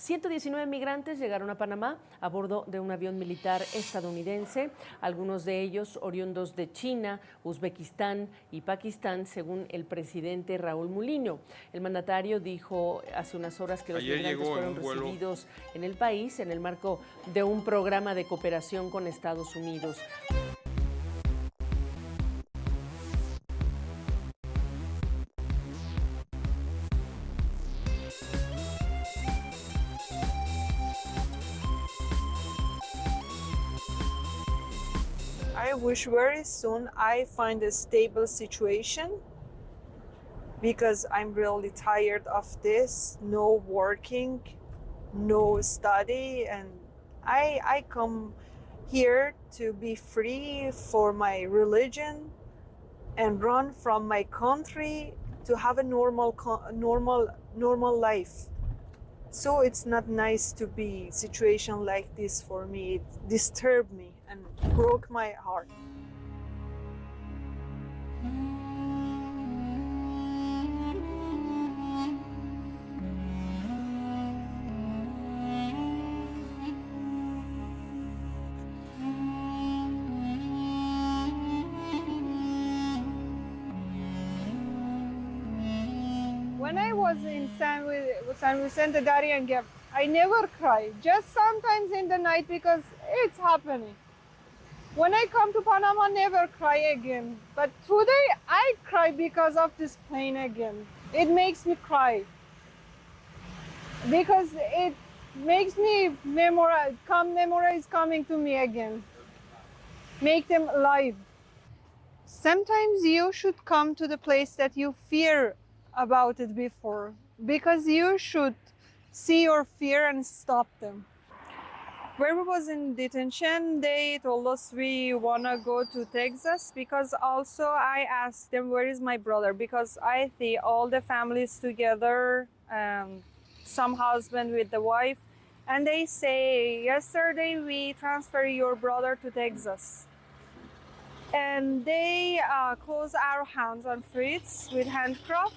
119 migrantes llegaron a Panamá a bordo de un avión militar estadounidense, algunos de ellos oriundos de China, Uzbekistán y Pakistán, según el presidente Raúl Mulino. El mandatario dijo hace unas horas que los migrantes fueron recibidos en el país en el marco de un programa de cooperación con Estados Unidos. I wish very soon I find a stable situation because I'm really tired of this, no working, no study, and I come here to be free for my religion and run from my country to have a normal life. So it's not nice to be situation like this for me. It disturbed me and broke my heart. When I was in San Vicente Darien Gap, I never cry, just sometimes in the night because it's happening. When I come to Panama, never cry again. But today I cry because of this plane again. It makes me cry because it makes me memories coming to me again. Make them alive. Sometimes you should come to the place that you fear about it before, because you should see your fear and stop them. When we was in detention, they told us we wanna go to Texas, because also I asked them where is my brother, because I see all the families together, some husband with the wife, and they say yesterday we transfer your brother to Texas. And they close our hands and feet with handcuffs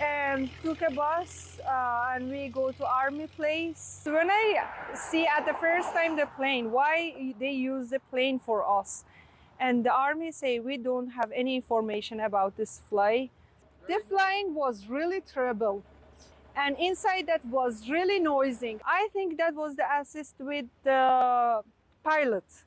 and took a bus and we go to army place. When I see at the first time the plane, why they use the plane for us, and the army say we don't have any information about this flight. The flying was really terrible, and inside that was really noisy. I think that was the assist with the pilot,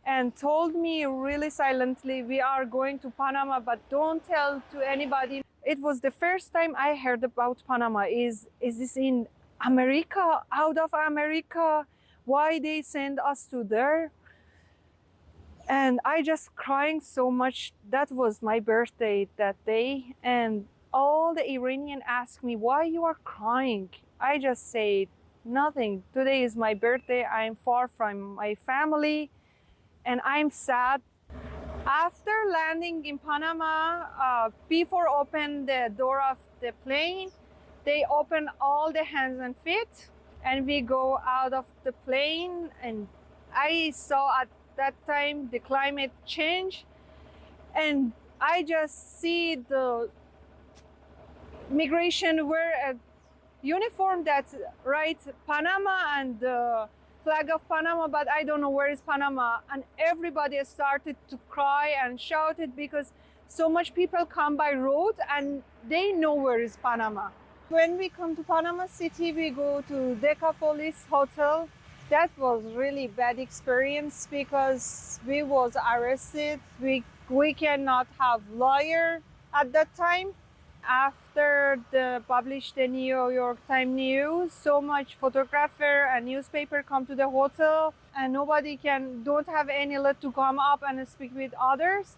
and told me really silently, we are going to Panama, but don't tell to anybody. It was the first time I heard about Panama. Is this in America, out of America? Why they send us to there? And I just crying so much. That was my birthday that day. And all the Iranian asked me, why you are crying? I just say, nothing. Today is my birthday. I'm far from my family and I'm sad. After landing in Panama, before open the door of the plane, they open all the hands and feet, and we go out of the plane. And I saw at that time the climate change, and I just see the migration wear a uniform that's right Panama and the flag of Panama, but I don't know where is Panama. And everybody started to cry and shouted because so much people come by road and they know where is Panama. When we come to Panama City, we go to Decapolis Hotel. That was really bad experience because we was arrested. We cannot have lawyer at that time. After the published the New York Times news, so much photographer and newspaper come to the hotel, and nobody don't have any let to come up and speak with others.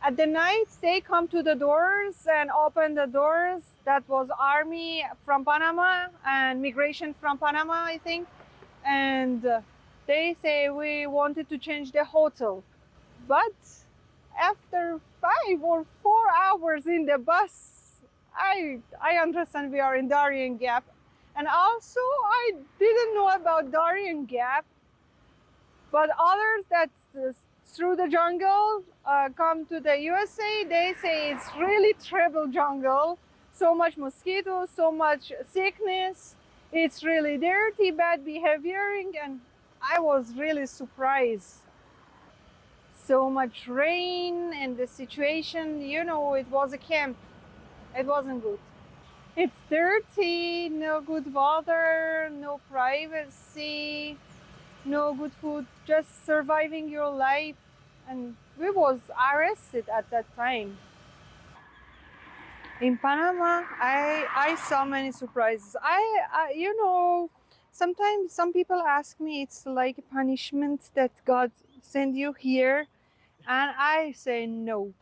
At the night, they come to the doors and open the doors. That was army from Panama and migration from Panama, I think. And they say we wanted to change the hotel. But after 5 or 4 hours in the bus, I understand we are in Darien Gap. And also, I didn't know about Darien Gap. But others that through the jungle come to the USA, they say it's really terrible jungle. So much mosquitoes, so much sickness. It's really dirty, bad behavioring, and I was really surprised. So much rain and the situation, it was a camp. It wasn't good. It's dirty, no good water, no privacy, no good food, just surviving your life. And we was arrested at that time. In Panama, I saw many surprises. Sometimes some people ask me it's like a punishment that God sent you here, and I say no.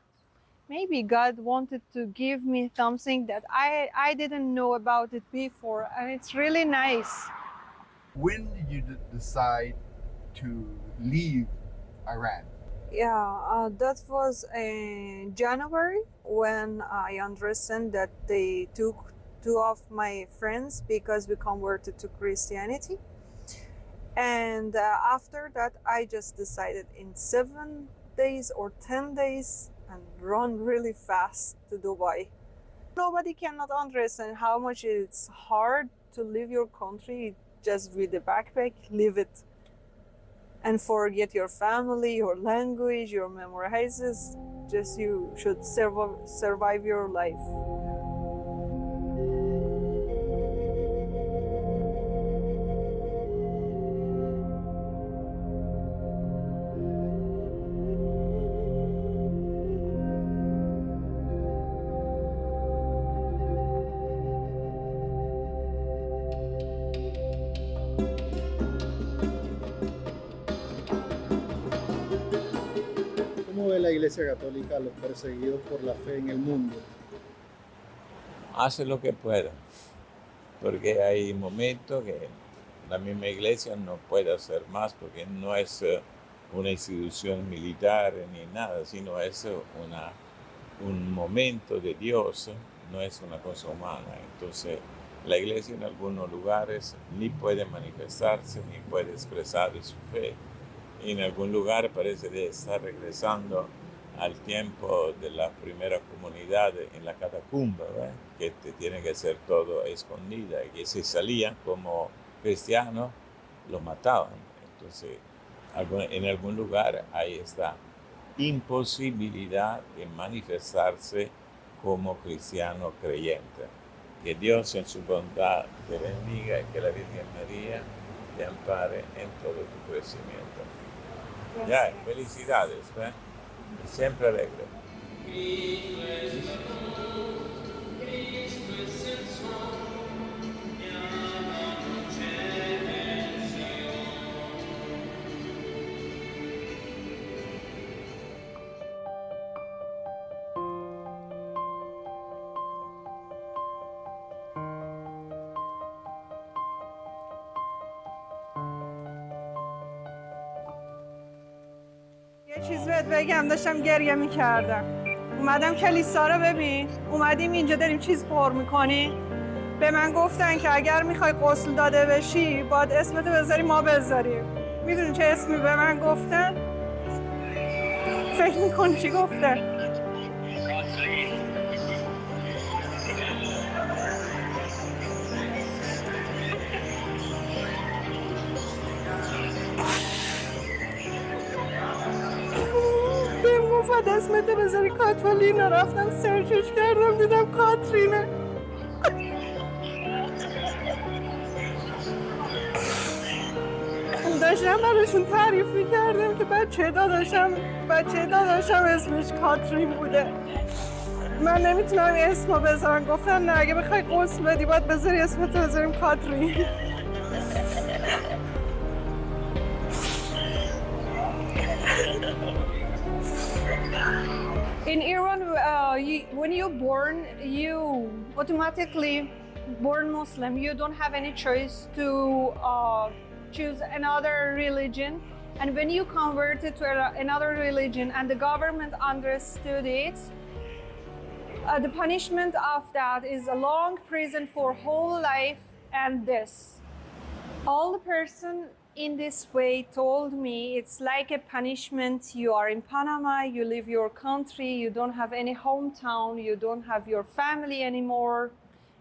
Maybe God wanted to give me something that I didn't know about it before, and it's really nice. When did you decide to leave Iran? Yeah, that was in January when I understand that they took two of my friends because we converted to Christianity. And after that, I just decided in 7 days or 10 days and run really fast to Dubai. Nobody cannot understand how much it's hard to leave your country just with a backpack, leave it and forget your family, your language, your memorizes. Just you should survive your life. ¿Cómo ve la Iglesia Católica a los perseguidos por la fe en el mundo? Hace lo que pueda, porque hay momentos que la misma iglesia no puede hacer más, porque no es una institución militar ni nada, sino es un momento de Dios, no es una cosa humana. Entonces, la iglesia en algunos lugares ni puede manifestarse, ni puede expresar su fe. En algún lugar parece de estar regresando al tiempo de la primera comunidad en la catacumba, ¿verdad? Que tiene que ser todo escondida, y que si salían como cristianos, los mataban. Entonces, en algún lugar hay esta imposibilidad de manifestarse como cristiano creyente. Que Dios en su bondad te bendiga y que la Virgen María te ampare en todo tu crecimiento. Ya, felicidades, ¿eh? Siempre alegre. یه چیز بهت بگم، داشتم گریه میکردم. اومدم کلیسا رو ببین، اومدیم اینجا داریم چیز پر میکنی. به من گفتن که اگر میخوای غسل داده بشی باید اسمتو بذاری ما بذاریم. میدونی چه اسمی به من گفتن؟ فکر میکنی چی گفتن؟ گفت اسمتو بذاری کاتولینا. رفتم سرچش کردم دیدم کاترینه. داشتم براشون تعریف میکردم که بچه داداشم اسمش کاترین بوده. من نمیتونم اسمو بذارم. گفتن نه، اگه بخوای غسل بدی باید بذاری اسمتو بذاریم کاترین. In Iran, when you're born, you automatically born Muslim. You don't have any choice to choose another religion. And when you converted to another religion and the government understood it, the punishment of that is a long prison for whole life and this. All the person in this way told me it's like a punishment. You are in Panama, you leave your country, you don't have any hometown, you don't have your family anymore,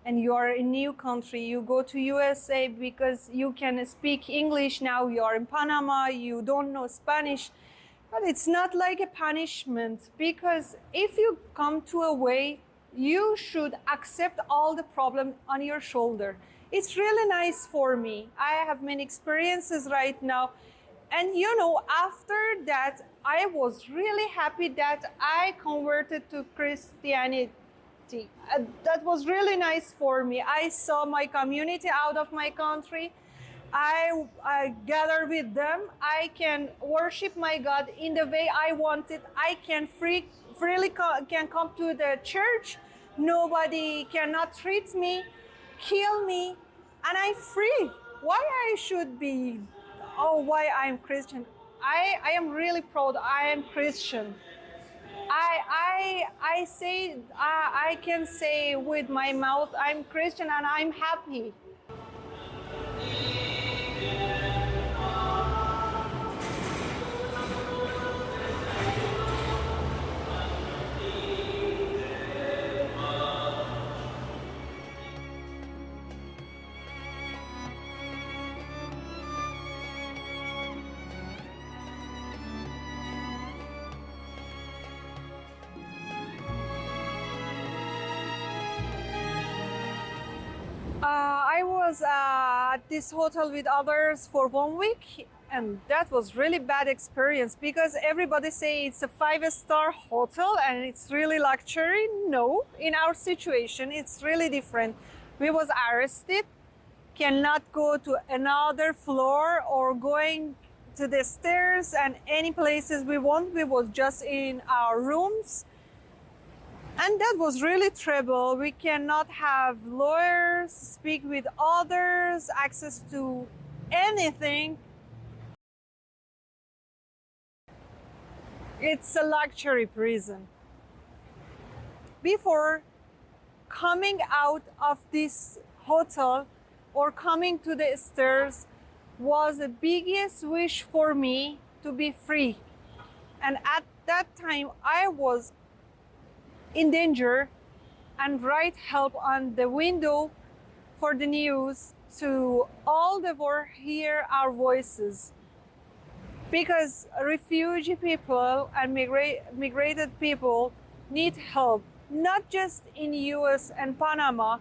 and you are in new country, you go to USA because you can speak English now, you are in Panama, you don't know Spanish. But it's not like a punishment, because if you come to a way, you should accept all the problem on your shoulder. It's really nice for me. I have many experiences right now. And you know, after that, I was really happy that I converted to Christianity. That was really nice for me. I saw my community out of my country. I gather with them. I can worship my God in the way I want it. I can freely can come to the church. Nobody cannot treat me, kill me, and I'm free. Why I should be? Oh, why I'm Christian? I am really proud. I am Christian. I say I can say with my mouth I'm Christian and I'm happy. I was at this hotel with others for 1 week, and that was really bad experience because everybody say it's a 5-star hotel and it's really luxury. No, in our situation, it's really different. We was arrested, cannot go to another floor or going to the stairs and any places we want. We was just in our rooms. And that was really trouble. We cannot have lawyers, speak with others, access to anything. It's a luxury prison. Before coming out of this hotel or coming to the stairs was the biggest wish for me to be free. And at that time, I was in danger and write help on the window for the news to all the world hear our voices, because refugee people and migrated people need help, not just in US and Panama,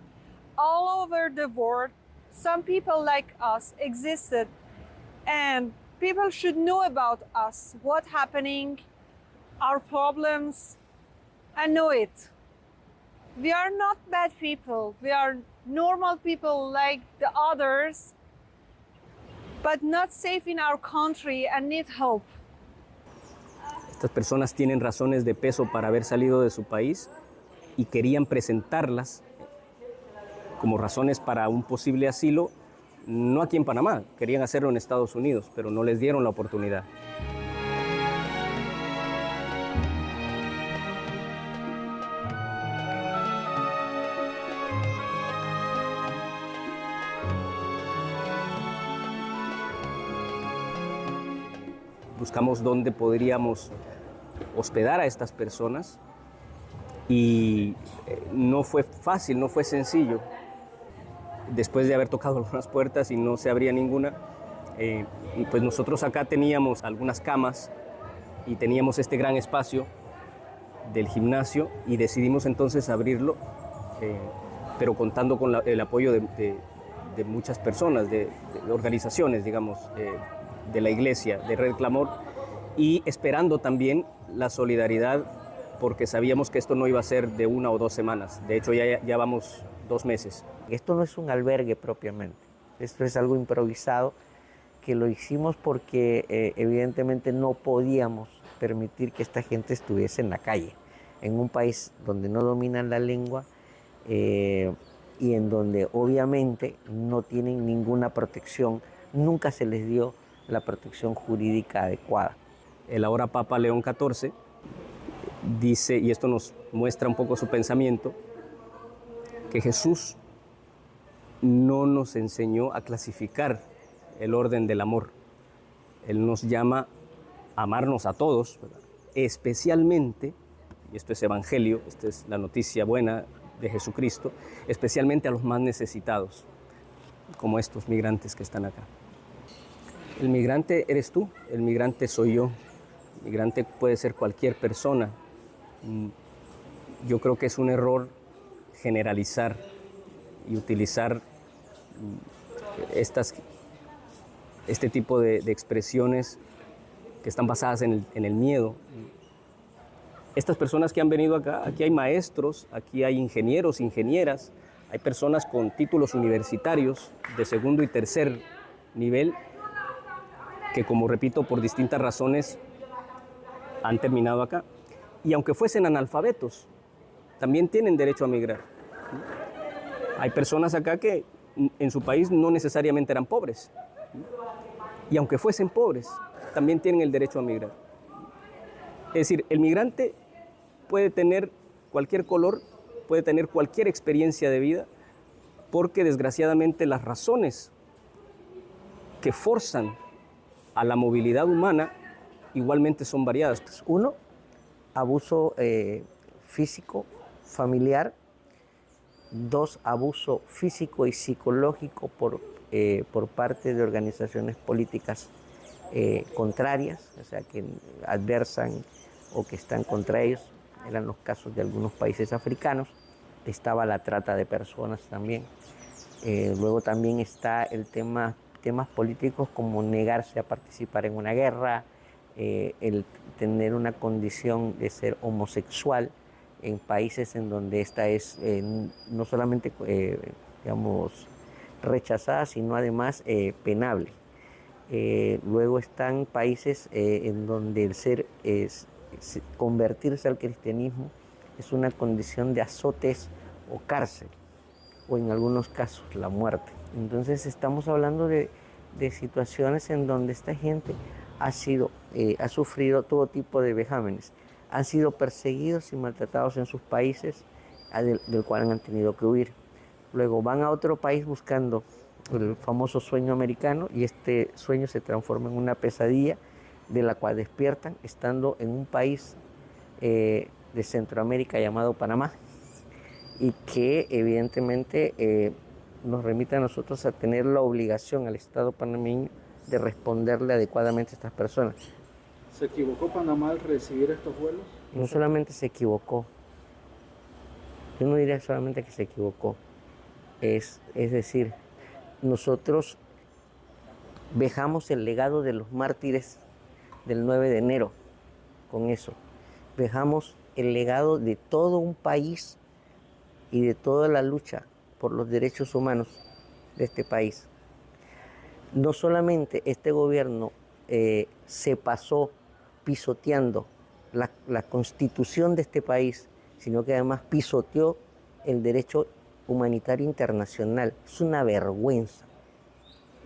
all over the world. Some people like us existed, and people should know about us, what's happening, our problems, and know it. We are not bad people. We are normal people like the others, but not safe in our country and need help. Estas personas tienen razones de peso para haber salido de su país y querían presentarlas como razones para un posible asilo, no aquí en Panamá, querían hacerlo en Estados Unidos, pero no les dieron la oportunidad. Buscamos dónde podríamos hospedar a estas personas y no fue fácil, no fue sencillo. Después de haber tocado algunas puertas y no se abría ninguna, pues nosotros acá teníamos algunas camas y teníamos este gran espacio del gimnasio y decidimos entonces abrirlo, pero contando con el apoyo de muchas personas, de organizaciones, digamos, de la iglesia, de Red Clamor, y esperando también la solidaridad, porque sabíamos que esto no iba a ser de 1 o 2 semanas. De hecho, ya vamos 2 meses. Esto no es un albergue propiamente, esto es algo improvisado que lo hicimos porque evidentemente no podíamos permitir que esta gente estuviese en la calle, en un país donde no dominan la lengua y en donde obviamente no tienen ninguna protección, nunca se les dio la protección jurídica adecuada. El ahora Papa León XIV dice, y esto nos muestra un poco su pensamiento, que Jesús no nos enseñó a clasificar el orden del amor. Él nos llama a amarnos a todos, ¿verdad? Especialmente, y esto es evangelio, esta es la noticia buena de Jesucristo, especialmente a los más necesitados, como estos migrantes que están acá. El migrante eres tú, el migrante soy yo, el migrante puede ser cualquier persona. Yo creo que es un error generalizar y utilizar este tipo de expresiones que están basadas en el miedo. Estas personas que han venido acá, aquí hay maestros, aquí hay ingenieros, ingenieras, hay personas con títulos universitarios de segundo y tercer nivel que, como repito, por distintas razones han terminado acá. Y aunque fuesen analfabetos, también tienen derecho a migrar. Hay personas acá que en su país no necesariamente eran pobres. Y aunque fuesen pobres, también tienen el derecho a migrar. Es decir, el migrante puede tener cualquier color, puede tener cualquier experiencia de vida, porque desgraciadamente las razones que forzan a la movilidad humana igualmente son variadas. Uno, abuso físico, familiar. Dos, abuso físico y psicológico por parte de organizaciones políticas contrarias, o sea, que adversan o que están contra ellos. Eran los casos de algunos países africanos. Estaba la trata de personas también. Luego también está el temas políticos como negarse a participar en una guerra, el tener una condición de ser homosexual en países en donde esta es no solamente digamos, rechazada, sino además penable. Luego están países en donde el convertirse al cristianismo es una condición de azotes o cárcel, o en algunos casos la muerte. Entonces estamos hablando de situaciones en donde esta gente ha sufrido todo tipo de vejámenes, han sido perseguidos y maltratados en sus países, del cual han tenido que huir. Luego van a otro país buscando el famoso sueño americano, y este sueño se transforma en una pesadilla de la cual despiertan estando en un país de Centroamérica llamado Panamá, y que evidentemente nos remite a nosotros a tener la obligación al Estado panameño de responderle adecuadamente a estas personas. ¿Se equivocó Panamá al recibir estos vuelos? No solamente se equivocó, yo no diría solamente que se equivocó, es decir, nosotros vejamos el legado de los mártires del 9 de enero con eso, vejamos el legado de todo un país y de toda la lucha por los derechos humanos de este país. No solamente este gobierno se pasó pisoteando la constitución de este país, sino que además pisoteó el derecho humanitario internacional. Es una vergüenza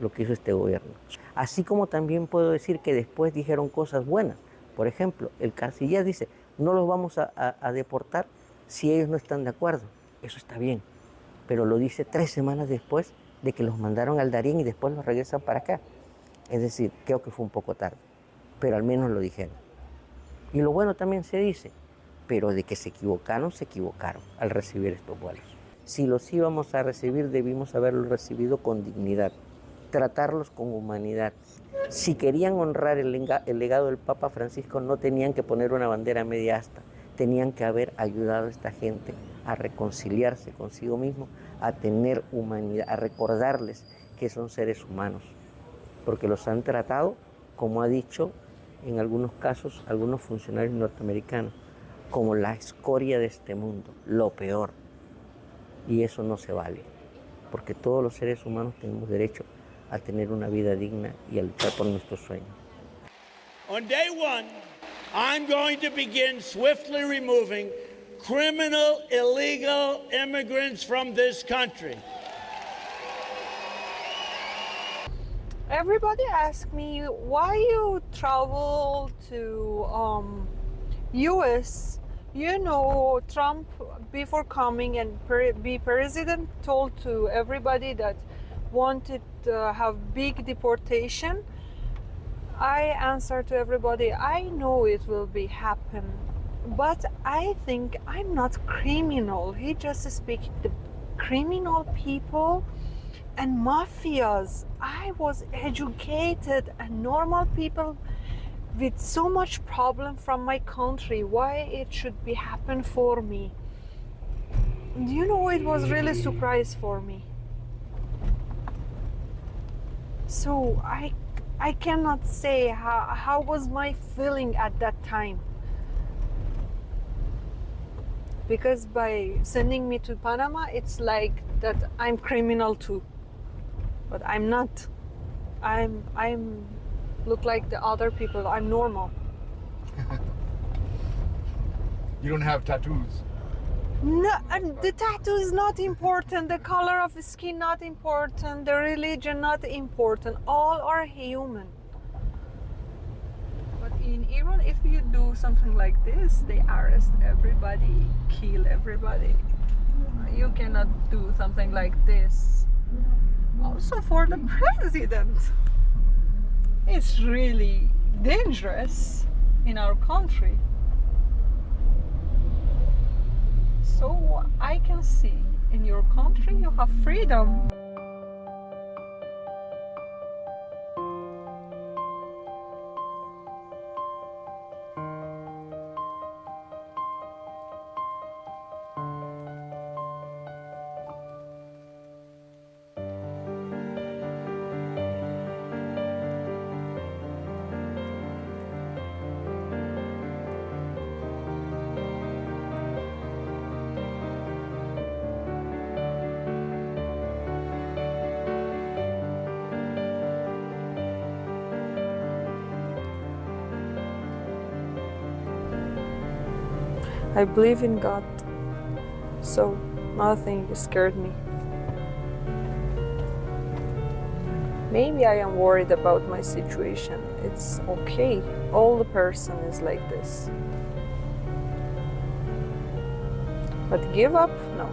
lo que hizo este gobierno. Así como también puedo decir que después dijeron cosas buenas. Por ejemplo, el canciller dice, no los vamos a deportar si ellos no están de acuerdo. Eso está bien, pero lo dice 3 semanas después de que los mandaron al Darién y después los regresan para acá. Es decir, creo que fue un poco tarde, pero al menos lo dijeron. Y lo bueno también se dice, pero de que se equivocaron al recibir estos vuelos. Si los íbamos a recibir, debimos haberlos recibido con dignidad, tratarlos con humanidad. Si querían honrar el legado del Papa Francisco, no tenían que poner una bandera media asta, tenían que haber ayudado a esta gente a reconciliarse consigo mismo, a tener humanidad, a recordarles que son seres humanos, porque los han tratado, como ha dicho en algunos casos algunos funcionarios norteamericanos, como la escoria de este mundo, lo peor. Y eso no se vale, porque todos los seres humanos tenemos derecho a tener una vida digna y a luchar por nuestros sueños. On day one, I'm going to begin swiftly removing criminal, illegal immigrants from this country. Everybody asks me why you travel to US. You know, Trump, before coming and be president, told to everybody that wanted to have big deportation. I answer to everybody, I know it will be happen. But I think I'm not criminal. He just speaks the criminal people and mafias. I was educated and normal people with so much problem from my country. Why it should be happen for me? You know, it was really surprise for me. So I cannot say how was my feeling at that time. Because by sending me to Panama, it's like that I'm criminal too. But I'm not. I'm look like the other people. I'm normal. You don't have tattoos. No, and the tattoo is not important. The color of the skin not important. The religion not important. All are human. But in Iran, if you do something like this, they arrest everybody, kill everybody. You cannot do something like this. Also for the president. It's really dangerous in our country. So I can see in your country you have freedom. I believe in God, so nothing scared me. Maybe I am worried about my situation. It's okay. All the person is like this. But give up? No.